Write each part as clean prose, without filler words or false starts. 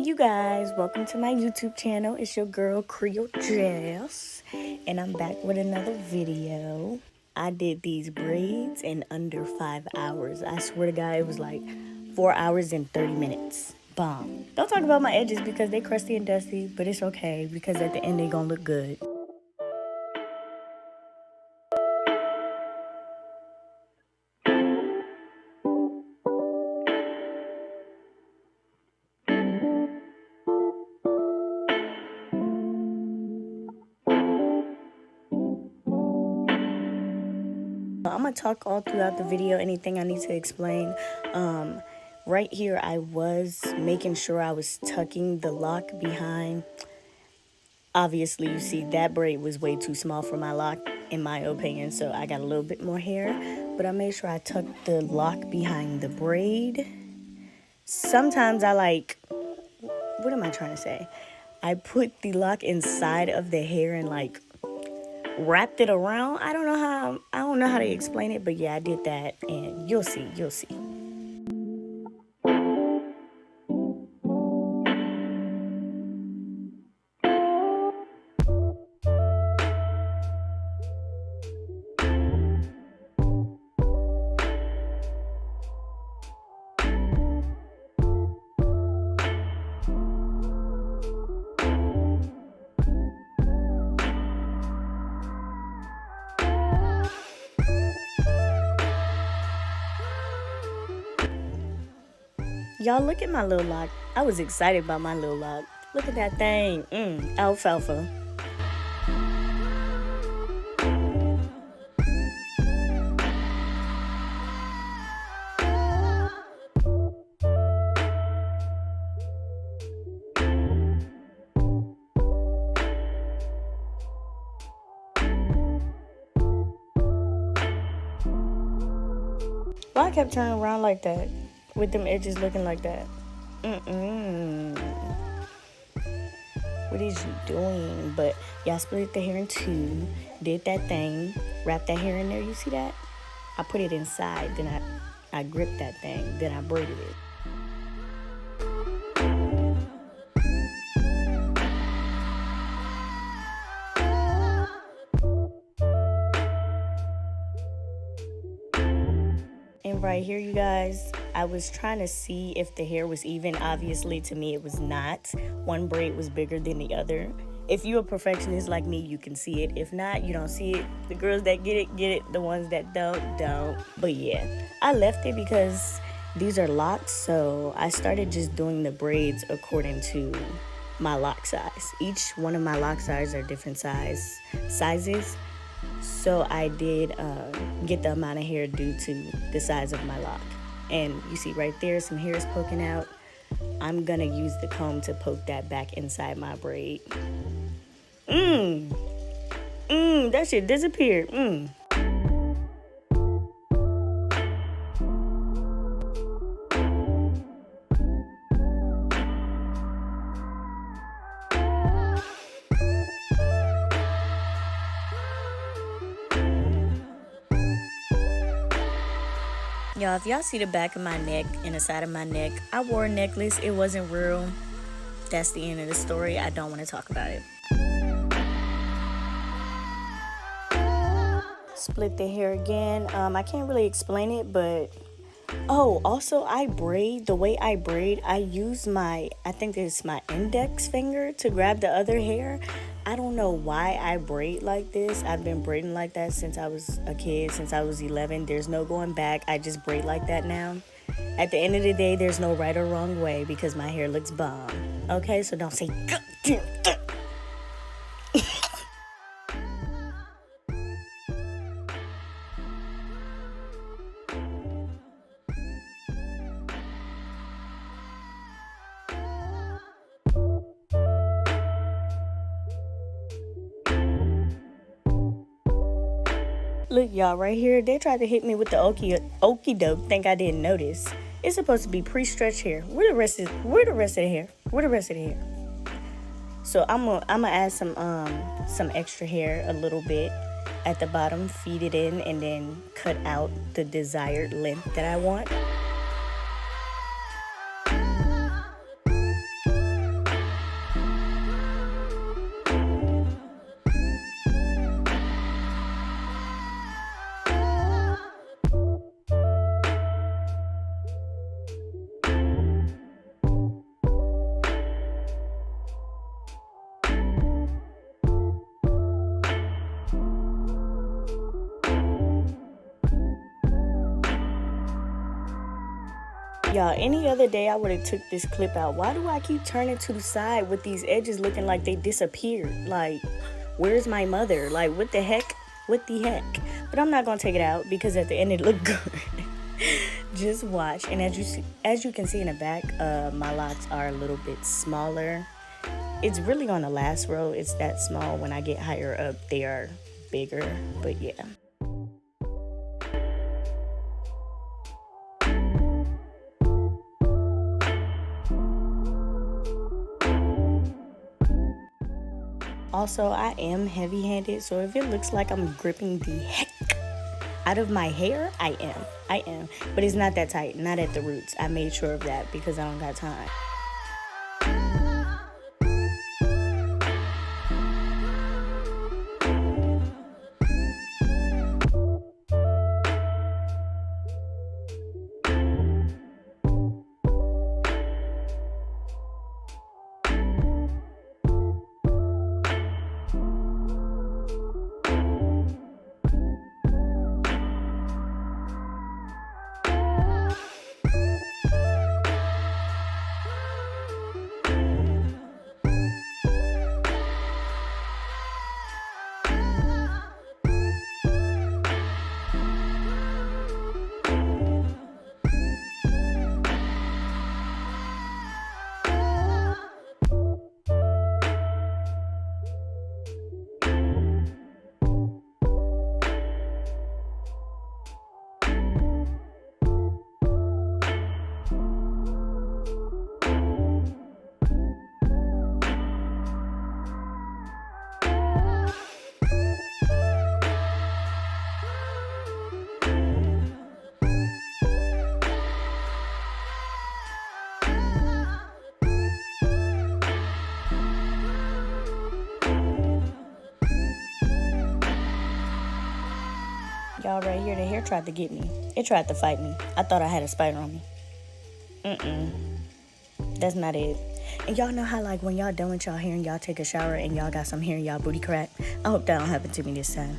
you guys, welcome to my YouTube channel. It's your girl Creolejazz, and I'm back with another video. I did these braids in under 5 hours. I swear to God, it was like 4 hours and 30 minutes. Bomb. Don't talk about my edges because they crusty and dusty, but it's okay because at the end they gonna look good. I'm gonna talk all throughout the video, anything I need to explain. Right here, I was making sure I was tucking the lock behind. Obviously, you see that braid was way too small for my lock, in my opinion, so I got a little bit more hair. But I made sure I tucked the lock behind the braid. Sometimes I what am I trying to say? I put the lock inside of the hair and wrapped it around. I don't know how to explain it, but yeah, I did that, and you'll see. Y'all, look at my little lock. I was excited about my little lock. Look at that thing. Alfalfa. Why I kept turning around like that? With them edges looking like that. What is you doing? But y'all split the hair in two, did that thing, wrapped that hair in there. You see that? I put it inside, then I gripped that thing, then I braided it. And right here, you guys, I was trying to see if the hair was even. Obviously, to me, it was not. One braid was bigger than the other. If you're a perfectionist like me, you can see it. If not, you don't see it. The girls that get it, get it. The ones that don't. But yeah, I left it because these are locks, so I started just doing the braids according to my lock size. Each one of my lock sizes are different sizes. So I did get the amount of hair due to the size of my lock. And you see right there, some hair is poking out. I'm gonna use the comb to poke that back inside my braid. That shit disappeared. Y'all, if y'all see the back of my neck and the side of my neck, I wore a necklace. It wasn't real. That's the end of the story. I don't want to talk about it. Split the hair again. I can't really explain it, but also I braid. The way I braid, I use I think it's my index finger to grab the other hair. I don't know why I braid like this. I've been braiding like that since I was a kid, since I was 11. There's no going back. I just braid like that now. At the end of the day, there's no right or wrong way because my hair looks bomb. Okay, so don't say Look, y'all, right here, they tried to hit me with the okie doke. Think I didn't notice. It's supposed to be pre-stretched hair. Where the rest of the hair? So I'm gonna add some extra hair, a little bit at the bottom, feed it in, and then cut out the desired length that I want. Y'all, any other day I would have took this clip out. Why do I keep turning to the side with these edges looking like they disappeared? Like, where's my mother? Like, what the heck? What the heck? But I'm not gonna take it out because at the end it looked good. Just watch. And as you can see in the back, my locks are a little bit smaller. It's really on the last row. It's that small. When I get higher up, they are bigger. But yeah. Also, I am heavy-handed, so if it looks like I'm gripping the heck out of my hair, I am. But it's not that tight, not at the roots. I made sure of that because I don't got time. Y'all, right here, the hair tried to get me. It tried to fight me. I thought I had a spider on me. That's not it. And y'all know how, like, when y'all done with y'all hair and y'all take a shower and y'all got some hair in y'all booty crack? I hope that don't happen to me this time.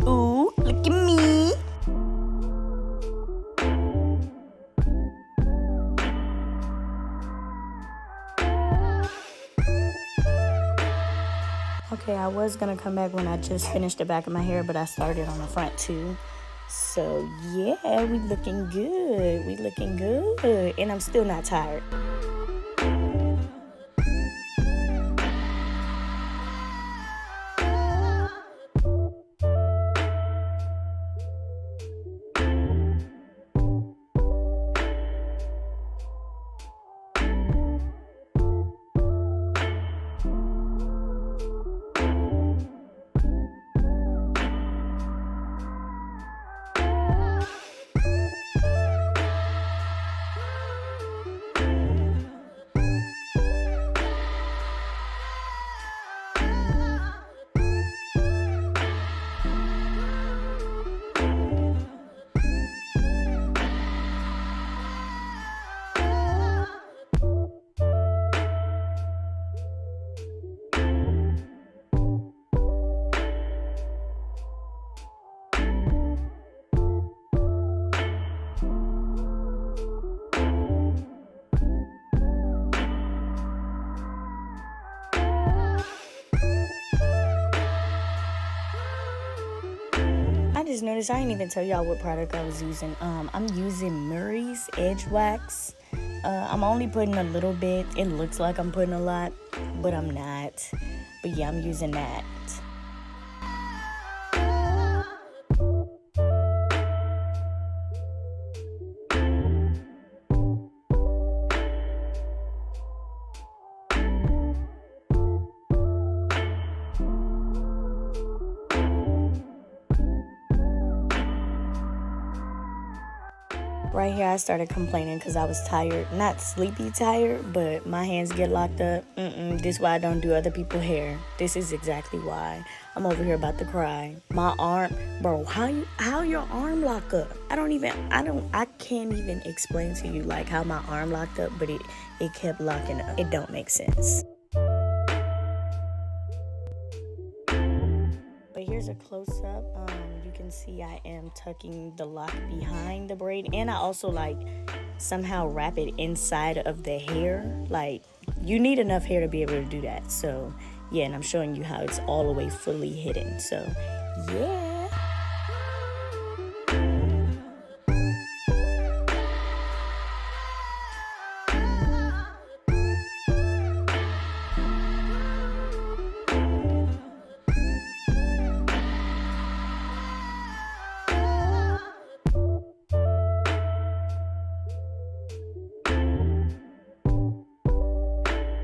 Ooh, look at me. Okay, I was gonna come back when I just finished the back of my hair, but I started on the front too. So yeah, we looking good. We looking good. And I'm still not tired. notice I didn't even tell y'all what product I was using. I'm using Murray's Edge Wax. I'm only putting a little bit. It looks like I'm putting a lot, but I'm not. But yeah, I'm using that. Right here, I started complaining because I was tired. Not sleepy tired, but my hands get locked up. This is why I don't do other people's hair. This is exactly why. I'm over here about to cry. My arm, bro, how your arm lock up? I can't even explain to you like how my arm locked up, but it kept locking up. It don't make sense. But here's a close-up. You can see I am tucking the lock behind the braid, and I also like somehow wrap it inside of the hair. Like, you need enough hair to be able to do that. So yeah, and I'm showing you how it's all the way fully hidden. So yeah.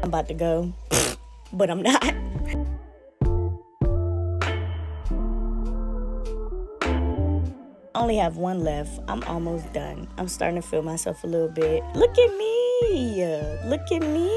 I'm about to go, but I'm not. I only have one left. I'm almost done. I'm starting to feel myself a little bit. Look at me. Look at me.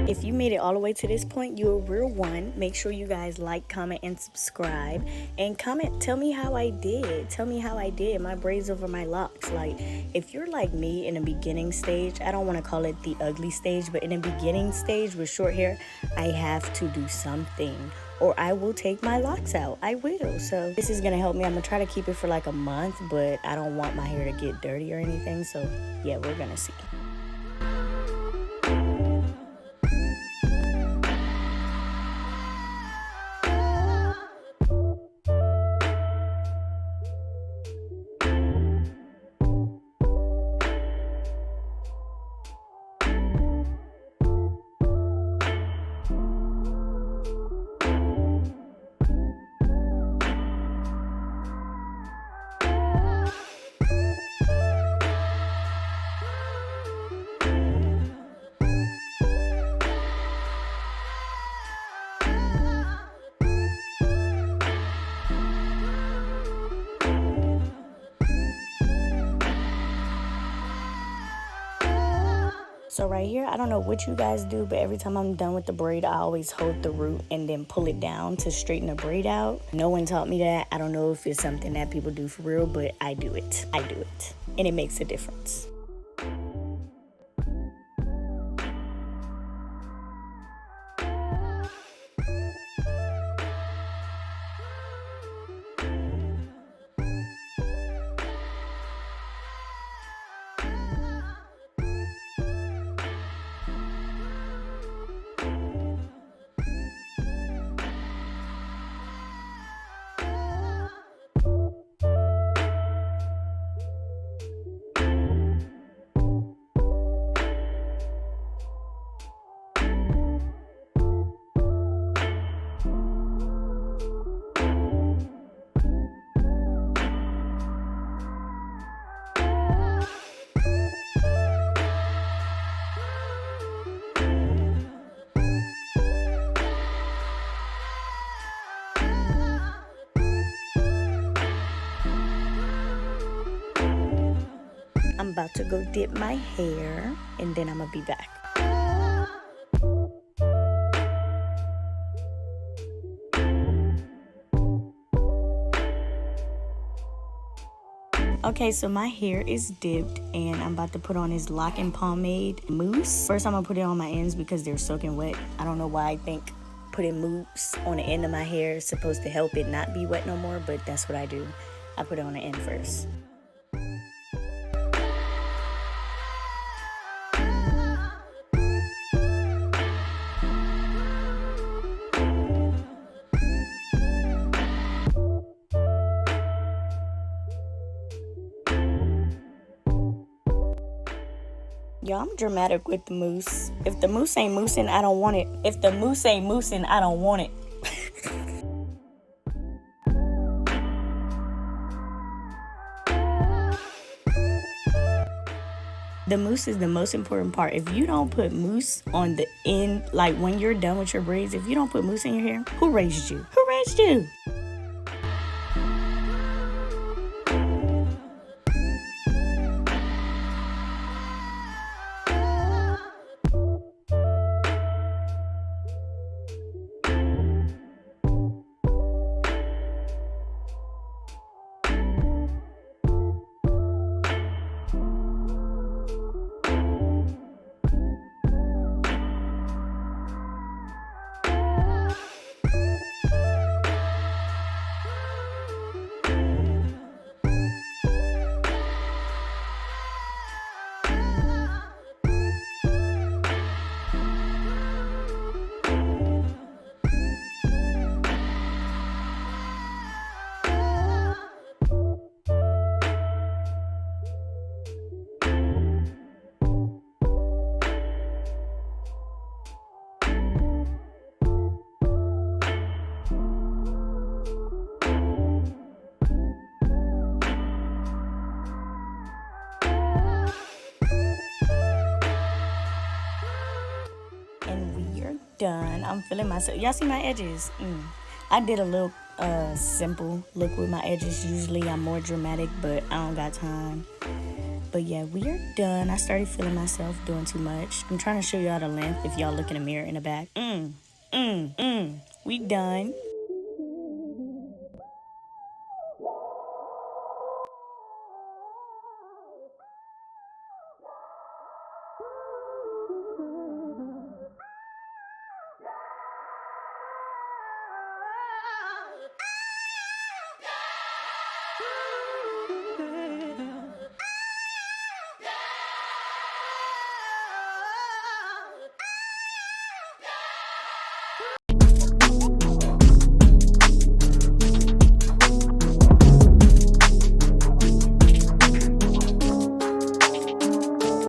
If you made it all the way to this point, you're a real one. Make sure you guys like, comment, and subscribe. And comment, tell me how I did. Tell me how I did. My braids over my locks. Like, if you're like me in a beginning stage, I don't want to call it the ugly stage, but in a beginning stage with short hair, I have to do something, or I will take my locks out. I will. So this is gonna help me. I'm gonna try to keep it for like a month, but I don't want my hair to get dirty or anything. So yeah, we're gonna see. So right here, I don't know what you guys do, but every time I'm done with the braid, I always hold the root and then pull it down to straighten the braid out. No one taught me that. I don't know if it's something that people do for real, but I do it. I do it. And it makes a difference. about to go dip my hair, and then I'm gonna be back. Okay, so my hair is dipped and I'm about to put on this lock and pomade mousse. First, I'm gonna put it on my ends because they're soaking wet. I don't know why I think putting mousse on the end of my hair is supposed to help it not be wet no more, but that's what I do. I put it on the end first. Y'all, I'm dramatic with the mousse. If the mousse ain't moussing, I don't want it. If the mousse ain't moussing, I don't want it. The mousse is the most important part. If you don't put mousse on the end, like when you're done with your braids, if you don't put mousse in your hair, who raised you? Who raised you? Done. I'm feeling myself. Y'all see my edges? I did a little simple look with my edges. Usually I'm more dramatic, but I don't got time. But yeah, we are done. I started feeling myself doing too much. I'm trying to show y'all the length if y'all look in the mirror in the back. We done.